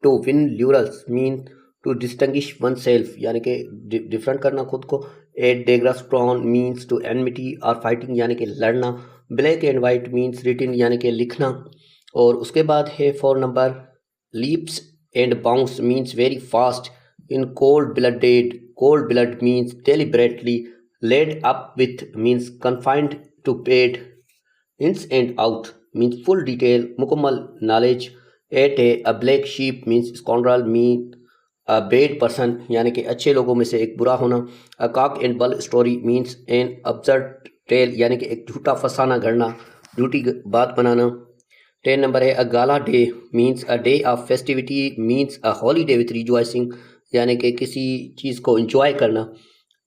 To win laurels mean to distinguish oneself यानी कि डिफरेंट करना खुद को। At daggers drawn means to enmity और फाइटिंग यानी कि लड़ना। Black and white means written यानी कि लिखना। और उसके बाद है 4 number leaps and bounds means very fast. In cold blood means deliberately. Laid up with means confined to bed. Ins and out means full detail मुकम्मल knowledge. At a black sheep means स्कॉन्ड्रल mean a bad person यानी कि अच्छे लोगों में से एक बुरा होना। A cock and bull story means an absurd tale यानी कि एक झूठा फसाना गढ़ना, झूठी बात बनाना। 10 नंबर है a gala day means a day of festivity means a holiday with rejoicing यानी कि किसी चीज़ को इंजॉय करना।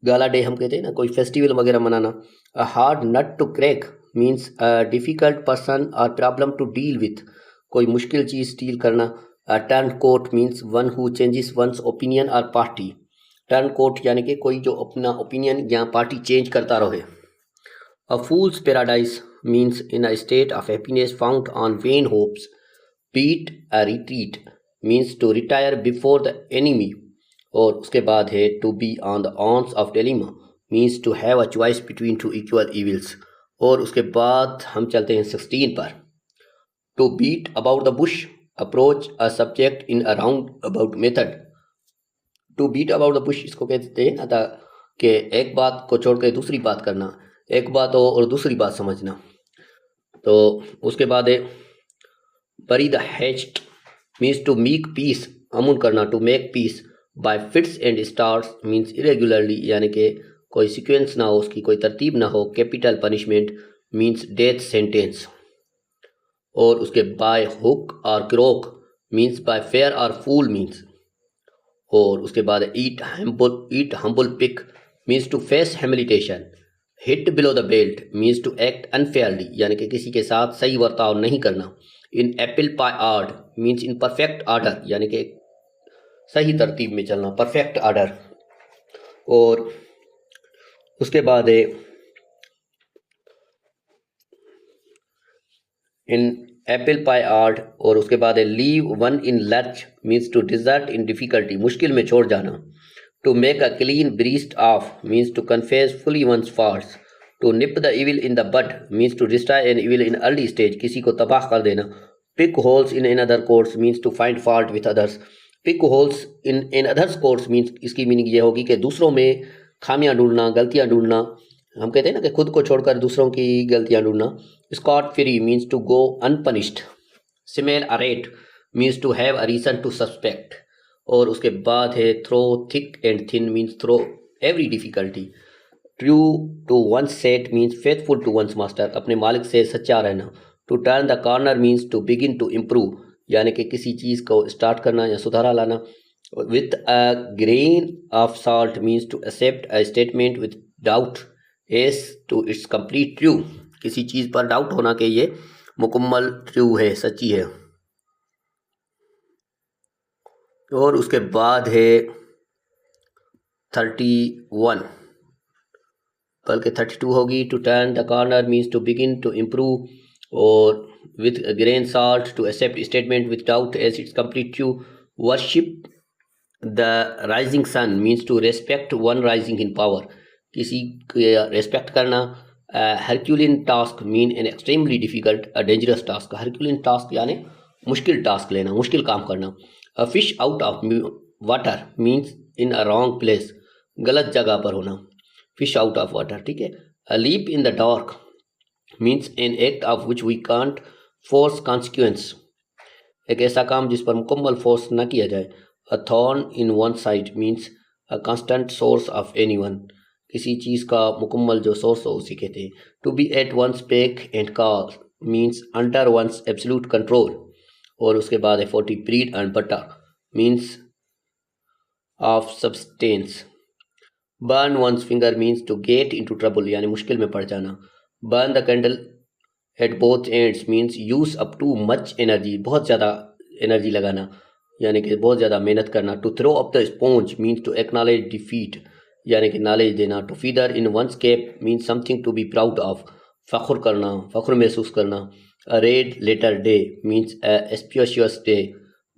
गाला डे हम कहते हैं ना, कोई फेस्टिवल वगैरह मनाना। A hard nut to crack means a difficult person or problem to deal with, कोई मुश्किल चीज़ डील करना। Turn coat means one who changes one's opinion or party. Turn coat यानी कि कोई जो अपना ओपिनियन या पार्टी चेंज करता रहे। A fools paradise means in a state of happiness found on vain hopes. Beat a retreat means to retire before the enemy. और उसके बाद है to be on the horns of dilemma means to have a choice between two equal evils. और उसके बाद हम चलते हैं 16 पर। To beat about the bush approach a subject in a round about method. To beat about the Bush इसको कहते हैं ना था कि एक बात को छोड़ कर दूसरी बात करना, एक बात हो और दूसरी बात समझना। तो उसके बाद है bury the hatchet means to make peace, अमन करना, to make peace. By fits and starts means irregularly यानी कि कोई सीक्वेंस ना हो, उसकी कोई तरतीब ना हो। Capital punishment means death sentence. और उसके बाय हुक और क्रोक मीन्स बाय फेयर और फूल मीन्स। और उसके बाद eat humble pie means to face humiliation. Hit below the belt means to act unfairly यानी कि किसी के साथ सही बर्ताव नहीं करना। In apple pie order means in perfect order यानी कि सही तरतीब में चलना, परफेक्ट आर्डर। और उसके बाद है इन एप्पल पाई आर्ट। और उसके बाद है leave one in lurch means to desert in difficulty, मुश्किल में छोड़ जाना। To make a clean breast of means to confess fully one's faults. To nip the evil in the bud means to destroy an evil in early stage, किसी को तबाह कर देना। Pick holes in other coats means to find fault with others. Pick holes in others coats means इसकी meaning ये होगी कि दूसरों में खामियां ढूंढना, गलतियां ढूंढना। हम कहते हैं ना कि खुद को छोड़कर दूसरों की गलतियां ढूंढना। Scot free means to go unpunished. Smell a rat means to have a reason to suspect. और उसके बाद है through thick and thin means through every difficulty. True to one's salt means faithful to one's master, अपने मालिक से सच्चा रहना। To turn the corner means to begin to improve यानी कि किसी चीज़ को स्टार्ट करना या सुधारा लाना। With a grain of salt means to accept a statement with doubt as to its complete true, किसी चीज़ पर डाउट होना कि ये मुकम्मल ट्रू है, सच्ची है। और उसके बाद है 31 बल्कि 32 होगी। To turn the corner means to begin to improve. और with grain salt to accept statement with doubt as its complete true. Worship the rising sun means to respect one rising in power, किसी के respect करना। Herculean task mean an extremely difficult a dangerous task, Herculean task यानी मुश्किल task लेना, मुश्किल काम करना। A fish out of water means in a wrong place, गलत जगह पर होना, फिश आउट ऑफ वाटर, ठीक है। A leap in the dark means an act of which we can't foresee consequence, एक ऐसा काम जिस पर मुकम्मल फोर्स न किया जाए। अ thorn in one side means a constant source of anyone, किसी चीज़ का मुकम्मल जो सोर्स हो उसी कहते हैं। To be at one's beck and call means under one's absolute control. और उसके बाद है 40 bread and butter means of subsistence. Burn one's finger means to get into trouble यानी मुश्किल में पड़ जाना। Burn the candle at both ends means use up too much energy, बहुत ज़्यादा एनर्जी लगाना यानी कि बहुत ज़्यादा मेहनत करना। To throw up the sponge means to acknowledge defeat यानी कि नॉलेज देना। To feather in one's cap means something to be proud of, फ़ख्र करना, फ़ख्र महसूस करना। A red letter day means auspicious day.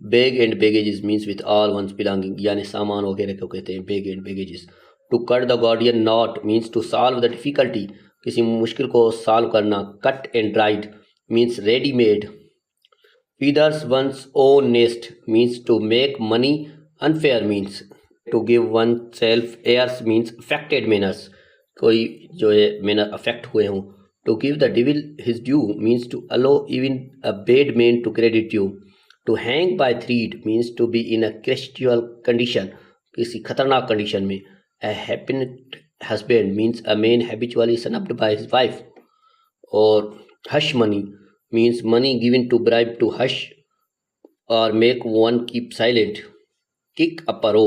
Bag and baggages means with all one's belonging, यानी सामान वगैरह को कहते हैं bag and baggages. To cut the Gordian knot means to solve the difficulty, किसी मुश्किल को सॉल्व करना। Cut and dried means readymade. feathers one's own nest means to make money, unfair means to give oneself airs means affected manners, कोई जो है manner affect हुए हों। to give the devil his due means to allow even a bad man to credit you। to hang by thread means to be in a critical condition, किसी खतरनाक condition में। a happy husband means a man habitually snubbed by his wife। और hush money means money given to bribe to hush or make one keep silent। kick a paro,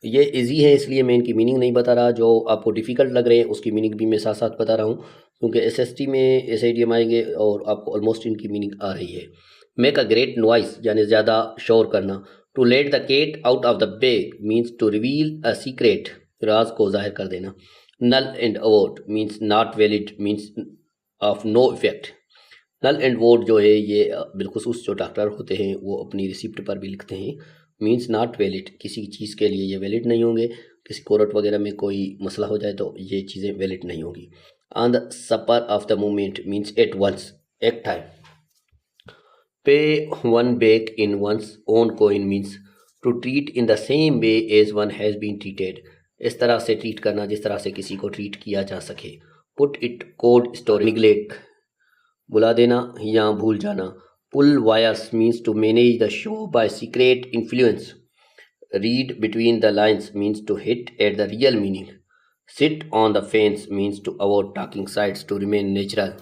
ये easy है इसलिए मैं इनकी meaning नहीं बता रहा, जो आपको डिफ़िकल्ट लग रहे हैं उसकी मीनिंग भी मैं साथ साथ बता रहा हूँ, क्योंकि एसएसटी में ऐसे इडियम आएंगे और आपको ऑलमोस्ट इनकी मीनिंग आ रही है। मेक अ ग्रेट नॉइस यानी ज़्यादा शोर करना। To let the cat out of the bag means to reveal a secret, राज को जाहिर कर देना। Null and void means not valid means of no effect. Null and void जो है ये बिलखुसूस जो डॉक्टर होते हैं वो अपनी रिसिप्ट पर भी लिखते हैं। मीन्स नॉट वैलिड, किसी चीज़ के लिए ये वैलिड नहीं होंगे, किसी कोर्ट वगैरह में कोई मसला हो जाए तो ये चीज़ें वैलिड नहीं होंगी। On the spur of the moment means at once, एक time. Pay one back in one's own coin means to treat in the same way as one has been treated, इस तरह से ट्रीट करना जिस तरह से किसी को ट्रीट किया जा सके। Put it cold storage, neglect बुला देना या भूल जाना। Pull wires means to manage the show by secret influence. Read between the lines means to hit at the real meaning. Sit on the fence means to avoid talking sides to remain natural.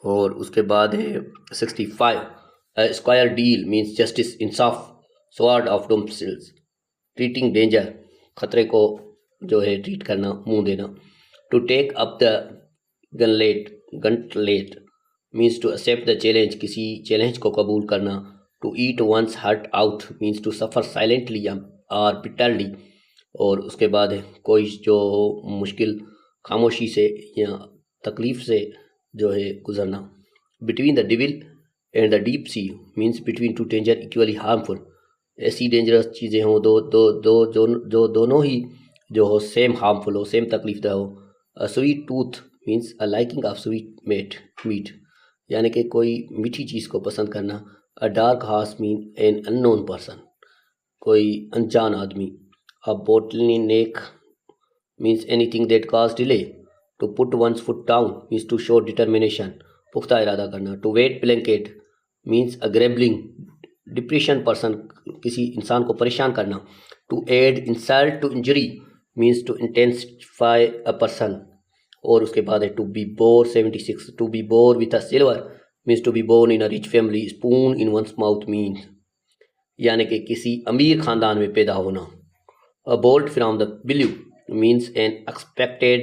और उसके बाद है 65, square deal means justice इंसाफ। Sword of Damocles, treating danger, खतरे को जो है treat करना, मुंह देना। To take up the gauntlet means to accept the challenge, किसी चैलेंज को कबूल करना। To eat one's heart out means to suffer silently और बिटरली। और उसके बाद है कोई जो मुश्किल खामोशी से या तकलीफ़ से जो है गुजरना। Between the devil and the deep sea means between two danger equally harmful, ऐसी डेंजरस चीज़ें हों दो दो दो जो दोनों ही जो हो सेम हार्मफुल हो, सेम तकलीफ दह हो। A sweet tooth means a liking of sweet meat, यानी कि कोई मीठी चीज़ को पसंद करना। A dark horse mean an unknown person, कोई अनजान आदमी। A bottleneck means anything that cause delay. To put one's foot down means to show determination, पुख्ता इरादा करना। To wet blanket means a grappling depression person, किसी इंसान को परेशान करना। To add insult to injury means to intensify a person. और उसके बाद है to be born 76, to be born with a silver means to be born in a rich family. Spoon in one's mouth means यानी कि किसी अमीर ख़ानदान में पैदा होना। A bolt from the blue means an expected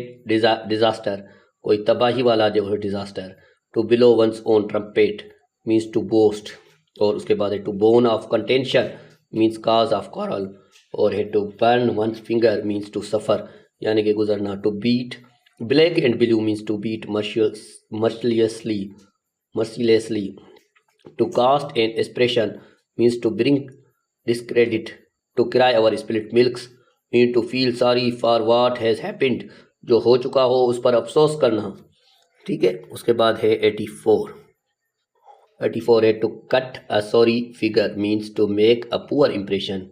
disaster, कोई तबाही वाला जो है disaster. To blow one's own trumpet means to boast. और उसके बाद है to bone of contention means cause of quarrel. और है to burn one's finger means to suffer यानी कि गुजरना। To beat black and blue means to beat mercilessly। To cast an expression means to bring discredit। To cry over spilt milks mean to feel sorry for what has happened, जो हो चुका हो उस पर अफसोस करना। ठीक है, उसके बाद है 84 है to cut a sorry figure means to make a poor impression.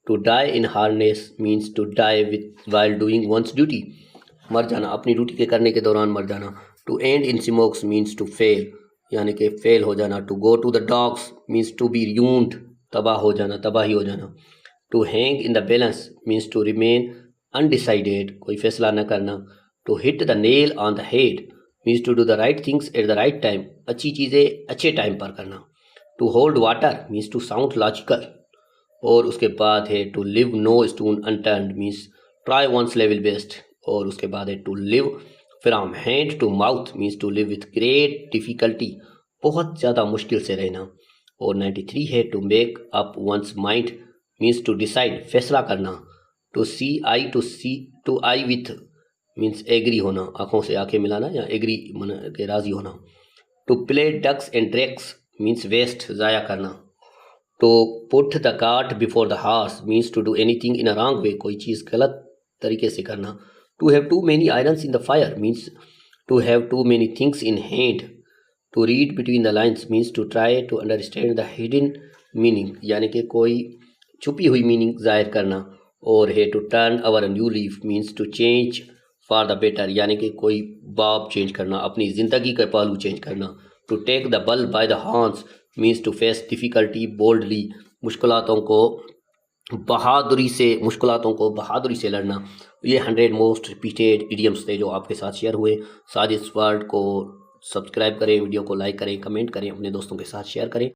To die in harness means to die with while doing one's duty, मर जाना, अपनी ड्यूटी के करने के दौरान मर जाना। To end in smoke means to fail यानी कि फेल हो जाना। To go to the dogs means to be ruined, तबाह हो जाना, तबाही हो जाना। To hang in the balance means to remain undecided, कोई फैसला न करना। To hit the nail on the head means to do the right things at the right time, अच्छी चीज़ें अच्छे टाइम पर करना। To hold water means to sound logical. और उसके बाद है to leave no stone unturned means try one's level best. और उसके बाद है to live from hand to mouth means to live with great difficulty, बहुत ज़्यादा मुश्किल से रहना। और 93 है to make up one's mind means to decide, फैसला करना। To see eye with means agree होना, आँखों से आंखें मिलाना या एग्री मन के राज़ी होना। To play ducks and drakes means waste, ज़ाया करना। To put the cart before the horse means to do anything in a wrong way, कोई चीज़ गलत तरीके से करना। To have too many irons in the fire means to have too many things in hand. To read between the lines means to try to understand the hidden meaning, यानी कि कोई छुपी हुई मीनिंग जाहिर करना। और है to turn over new leaf means to change for the better, यानी कि कोई बाब चेंज करना, अपनी ज़िंदगी का पहलू चेंज करना। To take the bull by the horns means to face difficulty boldly, मुश्किलातों को बहादुरी से लड़ना। ये 100 मोस्ट रिपीटेड इडियम्स थे जो आपके साथ शेयर हुए। साजिश वर्ल्ड को सब्सक्राइब करें, वीडियो को लाइक करें, कमेंट करें, अपने दोस्तों के साथ शेयर करें।